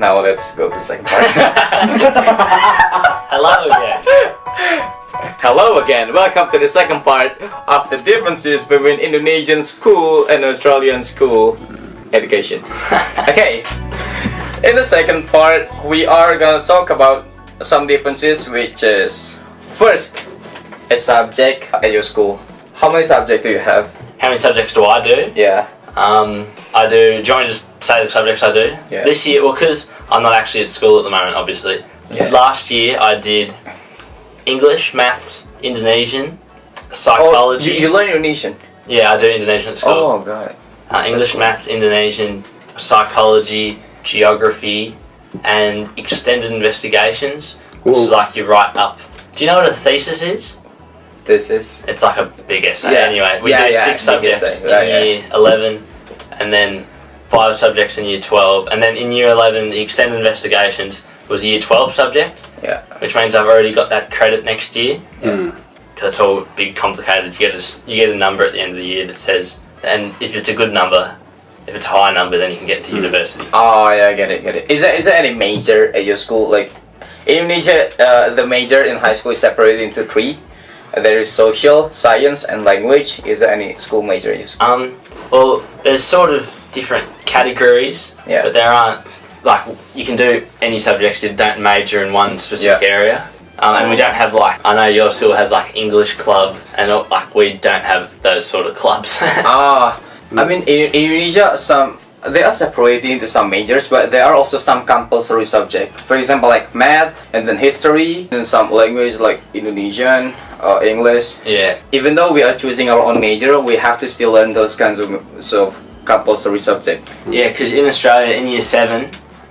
Now let's go to the second part. Hello again. Hello again. Welcome to the second part of the differences between Indonesian school and Australian school education. Okay. In the second part, we are gonna talk about some differences, which is first, a subject at your school. How many subjects do you have? How many subjects do I do? Yeah. I do. Do you want me to just say the subjects I do? Yeah. This year, well, because I'm not actually at school at the moment, obviously. Yeah. Last year, I did English, maths, Indonesian, psychology. Oh, you learn Indonesian? Yeah, I do Indonesian at school. Oh, God. English, maths, Indonesian, psychology, geography, and extended investigations, which is like you write up. Do you know what a thesis is? Thesis? It's like a big essay. Yeah. Anyway, we do 6 subjects in year 11, and then 5 subjects in year 12, and then in year 11 the extended investigations was a year 12 subject. Yeah. Which means I've already got that credit next year. Yeah. Because it's all big, complicated. You get a number at the end of the year that says, and if it's a good number, if it's a high number, then you can get to university. Oh yeah, I get it. Is there any major at your school? Like in Indonesia, the major in high school is separated into 3. There is social, science, and language. Is there any school major at your school? Well, there's sort of different categories, Yeah. but there aren't, like, you can do any subjects, you don't major in one specific area. And we don't have, like, I know your school has, like, English club, and, like, we don't have those sort of clubs. I mean, in Indonesia, they are separated into some majors, but there are also some compulsory subjects. For example, like math, and then history, and some language like Indonesian, English. Yeah. Even though we are choosing our own major, we have to still learn those kinds of compulsory subjects. Yeah, because in Australia, in year 7,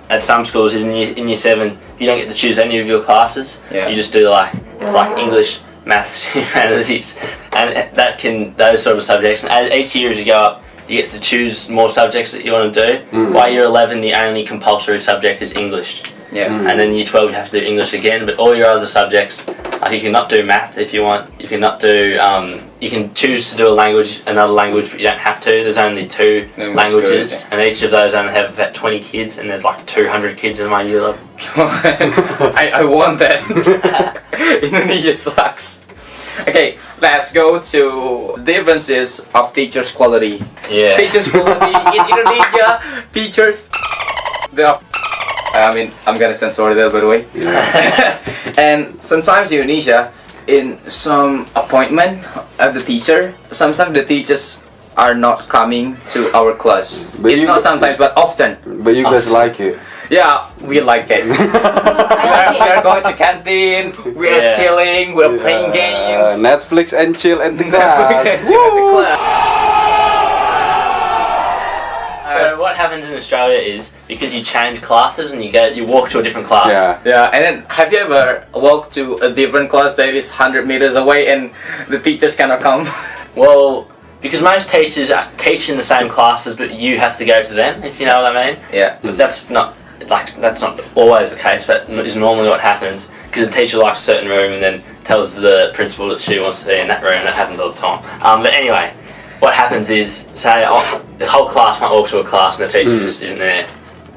at some schools, in year 7, you don't get to choose any of your classes. Yeah. You just do, like, it's like English, maths, humanities, and those sort of subjects. And each year as you go up, you get to choose more subjects that you want to do. By year 11, the only compulsory subject is English. Yeah. And then year 12, you have to do English again. But all your other subjects, like you cannot do math if you want. You cannot do. You can choose to do another language, but you don't have to. There's only 2 languages, and each of those only have about 20 kids, and there's like 200 kids in my year level. I want that. Indonesia sucks. Okay, let's go to differences of teachers' quality. Yeah. Teachers' quality in Indonesia, teachers, they are. I'm gonna censor that, by the way. And sometimes in Indonesia, in some appointment of the teacher, sometimes the teachers are not coming to our class. But it's not sometimes, but often. But you guys like it. Yeah, we like it. we are going to canteen, we are chilling, we are playing games. Netflix and chill at the class. So what happens in Australia is, because you change classes and you walk to a different class. Yeah, and then have you ever walked to a different class that is 100 meters away and the teachers cannot come? Well, because most teachers teach in the same classes, but you have to go to them, if you know what I mean. Yeah. But that's not always the case, but is normally what happens, because the teacher likes a certain room and then tells the principal that she wants to be in that room. That happens all the time. But anyway, what happens is, say the whole class might walk to a class and the teacher just isn't there,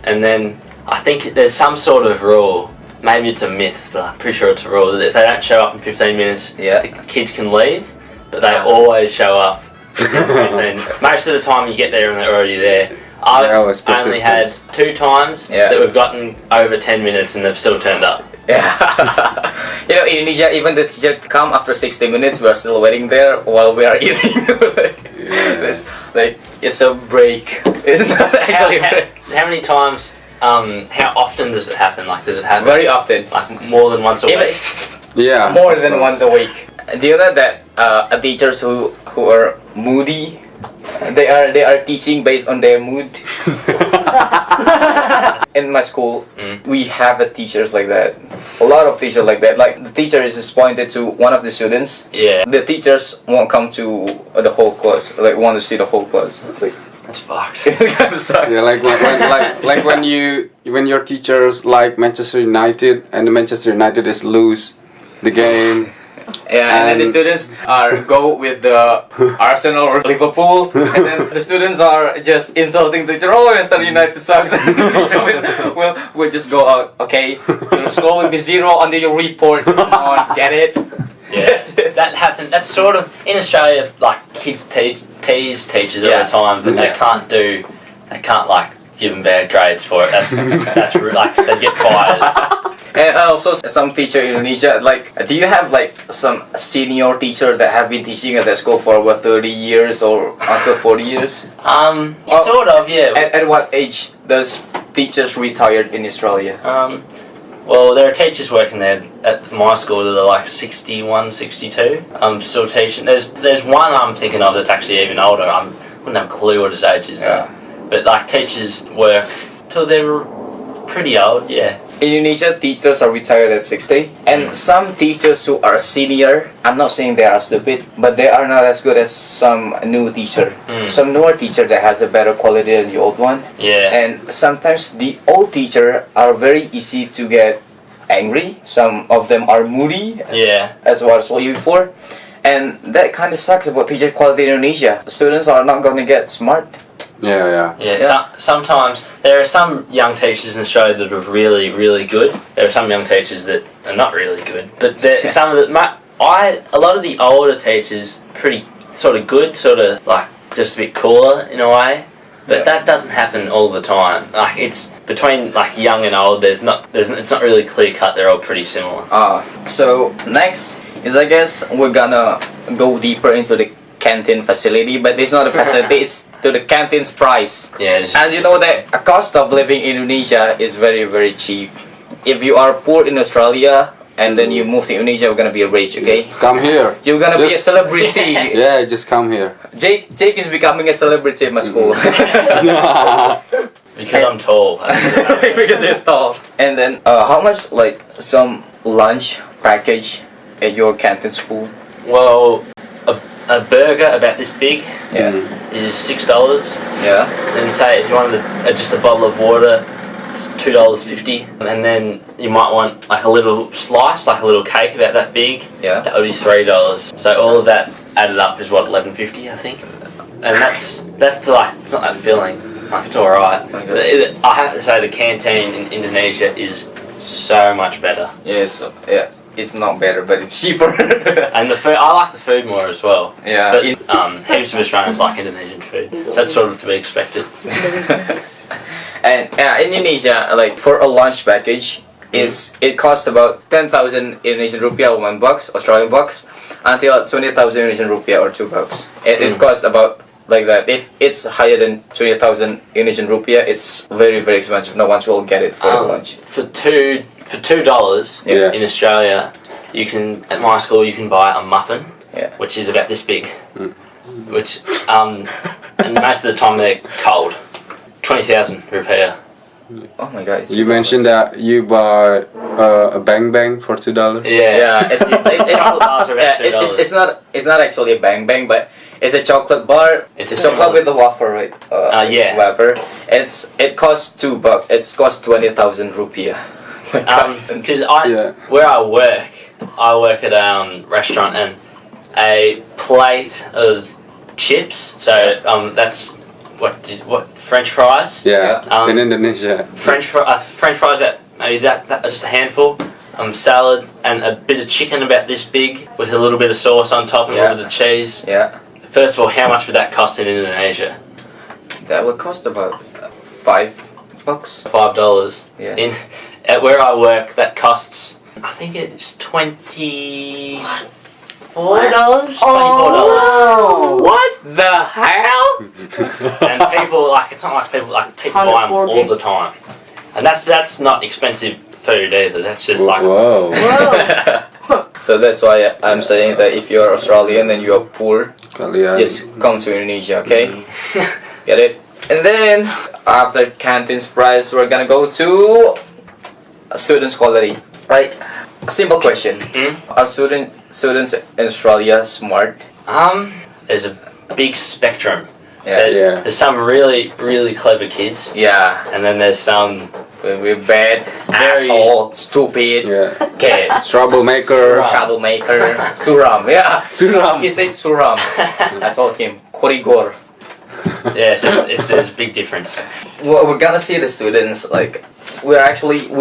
and then I think there's some sort of rule, maybe it's a myth, but I'm pretty sure it's a rule, that if they don't show up in 15 minutes, the kids can leave, but they always show up in 15. Most of the time you get there and they're already there. I've only had 2 times that we've gotten over 10 minutes and they've still turned up. Yeah. You know, in Indonesia, even the teacher come after 60 minutes, we're still waiting there while we are eating. It's like, it's a break. It's not actually a break. How many times, how often does it happen? Like, does it happen? Very often. Like, more than once a week? Yeah. More than once a week. Do you know that teachers who are moody, they are teaching based on their mood? In my school, we have teachers like that. A lot of teachers like that. Like the teacher is just pointed to one of the students. Yeah. The teachers won't come to the whole class. Like want to see the whole class. Like that's fucked. It kind of sucks. Yeah, like when your teachers like Manchester United and the Manchester United is lose the game, Yeah, and then the students are go with the Arsenal or Liverpool, and then the students are just insulting the teacher. Oh, Manchester United sucks. So we'll just go out. Okay, your score will be 0 on your report. Come on, get it? Yeah, that happened. That's sort of in Australia. Like kids tease teachers all the time, but they can't like give them bad grades for it. That's like they get fired. And also some teacher in Indonesia, like, do you have like some senior teacher that have been teaching at that school for about 30 years or until 40 years? Sort of, yeah. At what age does teachers retired in Australia? Well, there are teachers working there at my school that are like 61, 62. I'm still teaching. There's one I'm thinking of that's actually even older. I wouldn't have a clue what his age is. Yeah. But like teachers work till they're pretty old, yeah. In Indonesia, teachers are retired at 60, and some teachers who are senior, I'm not saying they are stupid, but they are not as good as some new teacher. Some newer teacher that has a better quality than the old one. Yeah. And sometimes the old teacher are very easy to get angry. Some of them are moody. Yeah. As what I told you before. And that kind of sucks about teacher quality in Indonesia. Students are not going to get smart. Yeah. Sometimes there are some young teachers in Australia that are really, really good. There are some young teachers that are not really good. But some of a lot of the older teachers pretty sort of good, sort of like just a bit cooler in a way. But that doesn't happen all the time. Like it's between like young and old. It's not really clear cut. They're all pretty similar. So next is, I guess, we're gonna go deeper into the canteen facility, but it's not a facility, it's to the canteen's price. Yeah. As you know, the cost of living in Indonesia is very, very cheap. If you are poor in Australia and then you move to Indonesia, we're gonna be rich, okay? Come here. You're gonna be a celebrity. Yeah, just come here. Jake is becoming a celebrity in my school. Because I'm tall. Because he's tall. And then, how much like some lunch package at your canteen school? Well, a burger about this big is $6. Yeah. And say if you wanted just a bottle of water, it's $2.50. And then you might want like a little slice, like a little cake about that big. Yeah. That would be $3. So all of that added up is what, $11.50, I think. And that's like, it's not that filling. Like it's alright. I have to say the canteen in Indonesia is so much better. Yes. Yeah. It's not better, but it's cheaper. And the food, I like the food more as well. Yeah. But heaps of Australians like Indonesian food, so that's sort of to be expected. And in Indonesia, like for a lunch package, it costs about 10,000 Indonesian rupiah or $1, Australian bucks, until 20,000 Indonesian rupiah or $2. It costs about like that. If it's higher than 20,000 Indonesian rupiah, it's very, very expensive. No one will get it for the lunch. For $2 in Australia, you can at my school you can buy a muffin, which is about this big, which and most of the time they're cold. 20,000 rupiah. Oh my god! You mentioned that you buy a bang bang for $2. Yeah. Chocolate bars are about $2. It's not actually a bang bang, but it's a chocolate bar. It's a chocolate with the wafer, right? Wafer. It costs $2. It costs 20,000 rupiah. Because where I work at a restaurant, and a plate of chips. So that's what French fries. Yeah. In Indonesia. French fries about maybe that just a handful. Salad and a bit of chicken about this big with a little bit of sauce on top and a little bit of cheese. Yeah. First of all, how much would that cost in Indonesia? That would cost about $5. $5. Yeah. At where I work, that costs, I think it's $24. Oh, what the hell? And people it's not like people buy them all the time. And that's not expensive food either. That's just like whoa. So that's why I'm saying that if you're Australian and you're poor, just come to Indonesia, okay? Get it? And then after canteen's price, we're gonna go to students' quality. Right? A simple question. Are students in Australia smart? There's a big spectrum. Yeah. There's some really, really clever kids. Yeah. And then there's some We're bad, Very- asshole, stupid, Yeah. okay, Troublemaker. troublemaker, suram, yeah. Suram. He said suram. I told him, korigor. Yeah, so there's a big difference. Well, we're gonna see the students, like, we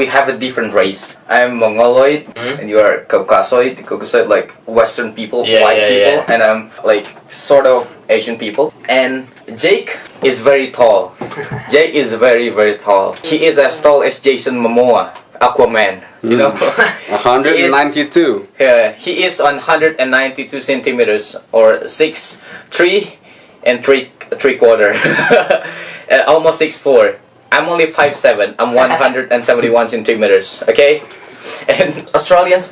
have a different race. I'm Mongoloid, and you are Caucasoid. Caucasoid, like, Western people, Yeah, white yeah, people, yeah. and I'm, like, sort of Asian people. And Jake is very tall. Jake is very, very tall. He is as tall as Jason Momoa, Aquaman, you know? 192. He is on 192 centimeters, or 6'3" and 3/4. Almost 6'4". I'm only 5'7". I'm 171 centimeters. Okay, and Australians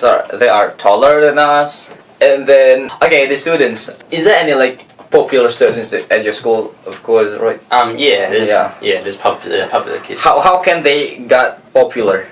are taller than us. And then the students. Is there any like popular students at your school? Of course, right? There's popular kids. How can they got popular?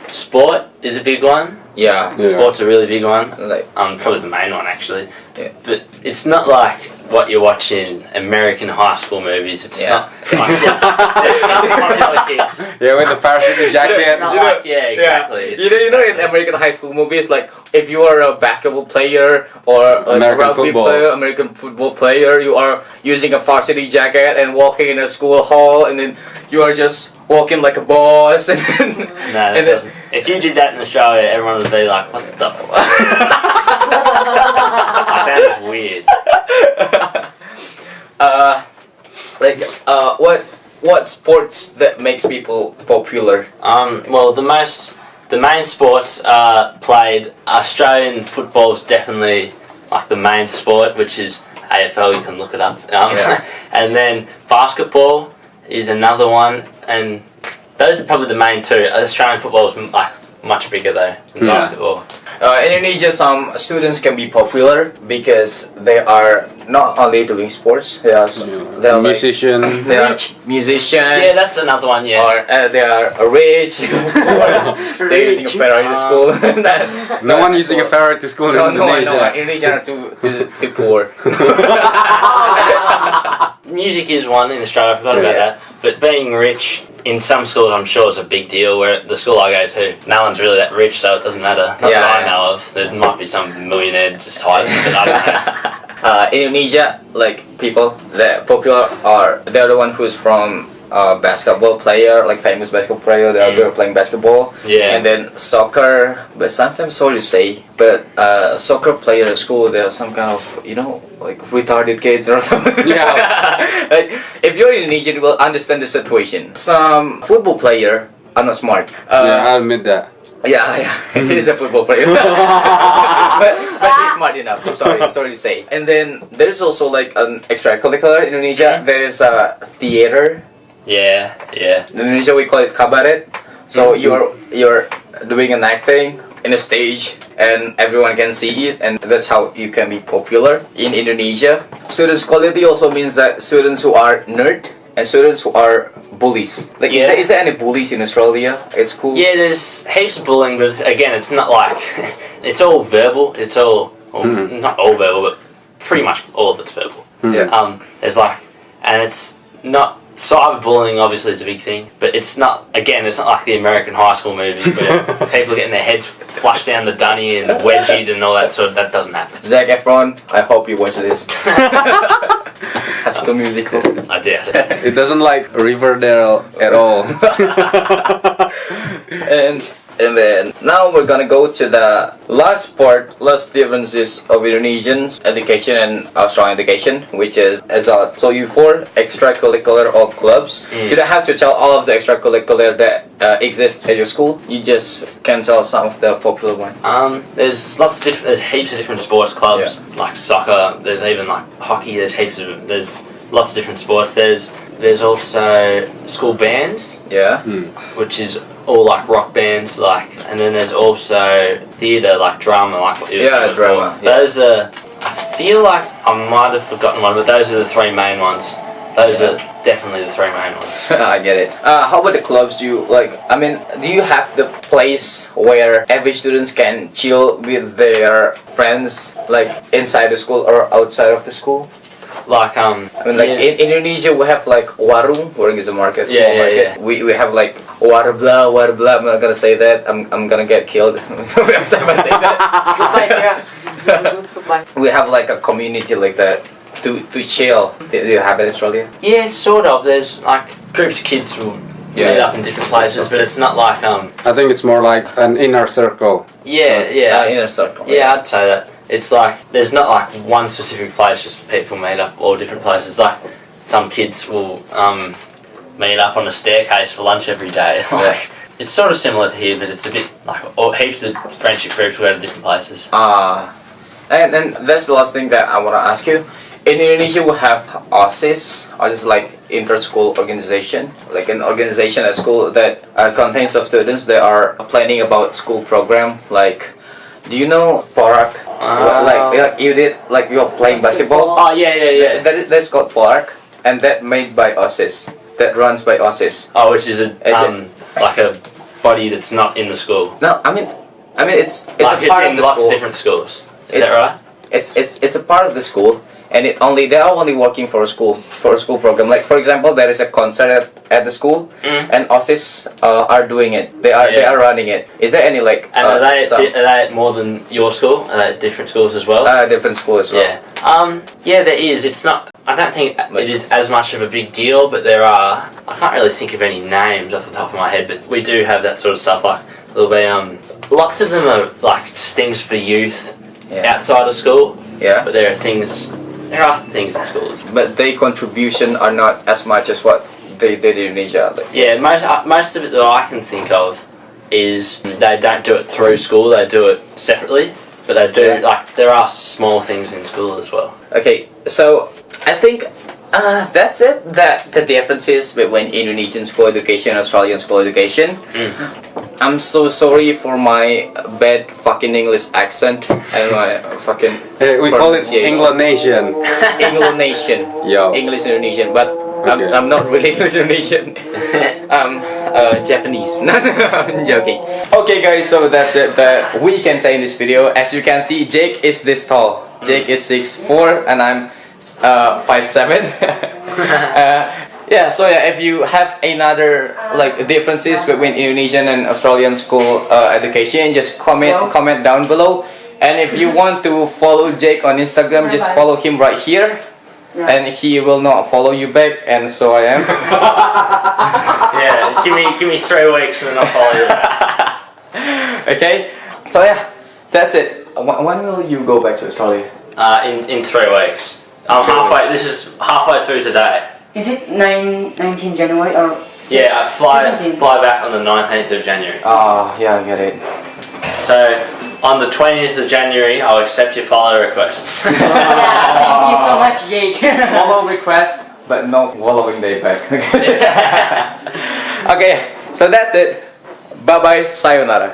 Sport is a big one. Yeah. Sport's a really big one. Like Probably the main one actually. Yeah. But it's not like what you watch in American high school movies. It's not like there's some popular kids. Yeah, with the varsity jacket. It's not like exactly. It's You know in American high school movies, like if you are a basketball player or a American rugby football. player, American football player, you are using a varsity jacket and walking in a school hall, and then you are just walking like a boss. And then, No, that and then- doesn't. If you did that in Australia, everyone would be like, "What the fuck?" Like, that is weird. What sports that makes people popular? Well, the main sports played. Australian football is definitely like the main sport, which is AFL. You can look it up. And then basketball is another one, and those are probably the main two. Australian football is like much bigger though than basketball. In Indonesia, some students can be popular because they are not only doing sports. They are they're like, Musician. they are musician. Yeah, that's another one. Yeah. Or they are rich. Of course. They're using a Ferrari to school. No one using a Ferrari to school in No one. Indonesia. Indonesian are too poor. Music is one in Australia. I forgot about that. But being rich in some schools, I'm sure, is a big deal. Where the school I go to, no one's really that rich, so it doesn't matter. Not that I know of. There might be some millionaire just hiding, but I don't know. Indonesia, like people that popular they're the one who's from basketball player, like famous basketball player. They are playing basketball. Yeah. And then soccer, but sometimes sorry to say, but soccer player at school, they're some kind of like retarded kids or something. Yeah. Like if you're Indonesian, you will understand the situation. Some football player are not smart. Yeah, I'll admit that. Yeah, he's a football player. but he's smart enough. I'm sorry to say. And then there's also like an extracurricular in Indonesia. There's a theater. Yeah. In Indonesia we call it kabaret. So you're doing an acting in a stage and everyone can see it, and that's how you can be popular in Indonesia. Students quality also means that students who are nerd and students who are bullies. Like is there any bullies in Australia at school? Yeah, there's heaps of bullying, but again, it's not like it's all verbal. It's all not all verbal, but pretty much all of it's verbal. Yeah. There's like, and it's not cyberbullying. Obviously, is a big thing, but it's not. Again, it's not like the American high school movies where people getting their heads flushed down the dunny and wedgied and all that sort of. That doesn't happen. Zac Efron, I hope you watch this. High School Musical. I doubt it. It doesn't like Riverdale at all. And then now we're gonna go to the last differences of Indonesian education and Australian education, which is, as I told you before, extracurricular or clubs. You don't have to tell all of the extracurricular that exist at your school. You just can tell some of the popular ones. There's heaps of different sports clubs, like soccer. There's even like hockey. There's lots of different sports. There's also school bands. Yeah. Which is all like rock bands, and then there's also theatre, like drama, like what you were saying before. Drama. Yeah. Those are, I feel like I might have forgotten one, but those are the three main ones. Those are definitely the three main ones. I get it. How about the clubs? Do you have the place where every students can chill with their friends, like inside the school or outside of the school? like I mean, like yeah. in Indonesia, we have like warung. Warung is a market, small Yeah, yeah, market. yeah. We have like water blah. I'm not gonna say that. I'm gonna get killed every time I say that. We have like a community like that to chill. Do you have it in Australia? Yeah, sort of. There's like groups of kids will meet up in different places, but it's not like I think it's more like an inner circle. yeah. Inner circle. Yeah, I'd say that. It's like, there's not like one specific place, just people meet up all different places. Like, some kids will meet up on a staircase for lunch every day. Like, it's sort of similar to here, but it's a bit like, heaps of friendship groups will go to different places. And then that's the last thing that I want to ask you. In Indonesia, we have OSIS, OSIS like inter-school organization, like an organization at school that contains of students that are planning about school program. Like, do you know Porak? Like you did, like you're playing basketball. Oh yeah. That's called Porak, and that made by OSIS. That runs by OSIS. Oh, which is like a body that's not in the school. No, I mean it's Like a part it's of in the lots school. of different schools. Is that right? It's a part of the school, and they are only working for a school program. Like for example, there is a concert at the school, and OSIS are doing it. They are running it. Is there any like? And are they at more than your school? Are they at different schools as well? Different school as well. Yeah. Yeah, there is. It's not. I don't think it is as much of a big deal, but there are. I can't really think of any names off the top of my head, but we do have that sort of stuff. Like there'll be lots of them are like things for youth outside of school. Yeah. But there are things in schools. But their contribution are not as much as what they did in Indonesia. Like, Yeah, most of it that I can think of is they don't do it through school. They do it separately, but they do like there are small things in school as well. Okay, so I think that's it. That the differences between Indonesian school education and Australian school education. I'm so sorry for my bad fucking English accent and my fucking. We call it Indonesian. Indonesian. Yo. English Indonesian, but Okay. I'm not really English Indonesian. I'm Japanese. No, I'm joking. Okay, guys, so that's it that we can say in this video. As you can see, Jake is this tall. Jake is 6'4", and I'm 5'7". So if you have another like differences between Indonesian and Australian school education, just comment down below. And if you want to follow Jake on Instagram, just follow him right here. And he will not follow you back, and so I am. Yeah, give me 3 weeks and then I'll follow you. Okay, so that's it. When will you go back to Australia? In 3 weeks. I'm halfway. This is halfway through today. Is it 19 January or Yeah, I 17? fly back on the 19th of January. Oh, yeah, I get it. So on the 20th of January, I'll accept your follow requests. Thank you so much, Jake. Follow request, but no following day back. Okay, so that's it. Bye bye, sayonara.